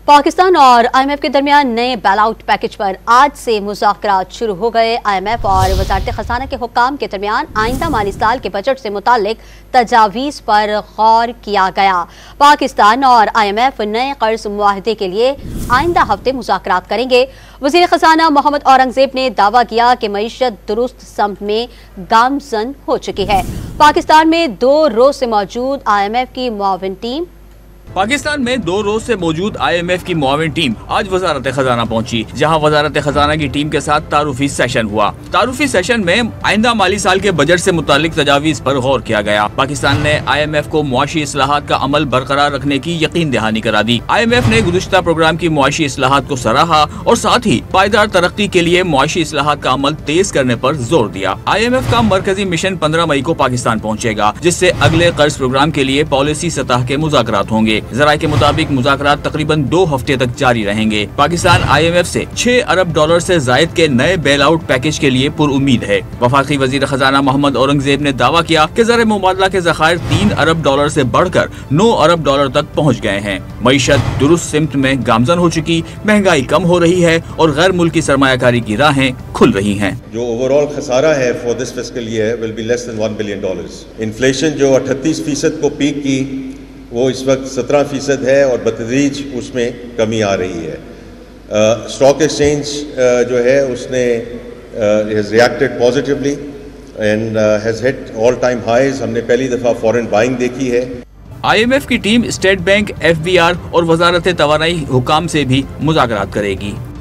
पाकिस्तान और आईएमएफ के दरमियान नए बेल आउट पैकेज पर आज से मुज़ाकरात शुरू हो गए। आईएमएफ और वज़ारत ख़ज़ाना के हुक्काम के दरमियान आइंदा माली साल के बजट से मुताल्लिक तजावीज़ पर गौर किया गया। पाकिस्तान और आईएमएफ नए कर्ज मुआहदे के लिए आइंदा हफ्ते मुज़ाकरात करेंगे। वज़ीर ख़ज़ाना मोहम्मद औरंगज़ेब ने दावा किया कि मईशत दुरुस्त सम्त में गामज़न हो चुकी है। पाकिस्तान में 2 रोज से मौजूद आईएमएफ की मुआविन टीम पाकिस्तान में 2 रोज से मौजूद आईएमएफ की मुआविन टीम आज वजारत खजाना पहुंची, जहां वजारत खजाना की टीम के साथ तारुफी सेशन हुआ। तारुफी सेशन में आइंदा माली साल के बजट से मुतालिक तजावीज पर गौर किया गया। पाकिस्तान ने आईएमएफ को मुआशी इस्लाहात का अमल बरकरार रखने की यकीन दहानी करा दी। आईएमएफ ने गुज़िश्ता प्रोग्राम की मुआशी इस्लाहात को सराहा और साथ ही पायदार तरक्की के लिए मुआशी इस्लाहात का अमल तेज करने पर जोर दिया। आईएमएफ का मरकजी मिशन 15 मई को पाकिस्तान पहुँचेगा, जिससे अगले कर्ज प्रोग्राम के लिए पॉलिसी सतह के मुज़ाकरात होंगे। ज़राए के मुताबिक मुज़ाकरात तकरीबन 2 हफ्ते तक जारी रहेंगे। पाकिस्तान आईएमएफ से $6 अरब से जायद के नए बेल आउट पैकेज के लिए पुरउम्मीद है। वफाकी वजीर खजाना मोहम्मद औरंगज़ेब ने दावा किया कि ज़र मुबादला के ज़खायर $3 अरब से बढ़कर $9 अरब तक पहुँच गए हैं। मईशत दुरुस्त सिमत में गामजन हो चुकी, महंगाई कम हो रही है और गैर मुल्की सरमायाकारी की राहें खुल रही हैं। जो ओवरऑल खसारा है for this fiscal year will be less than $1 billion. Inflation जो 38% को पीक की वो इस वक्त 17% है और बतदरीज उसमें कमी आ रही है। स्टॉक एक्सचेंज जो है उसने has reacted positively and has hit all time highs. हमने पहली दफ़ा फॉरेन बाइंग देखी है। आईएमएफ की टीम स्टेट बैंक, एफबीआर और वजारत तवानाई हुकाम से भी मुज़ाकरात करेगी।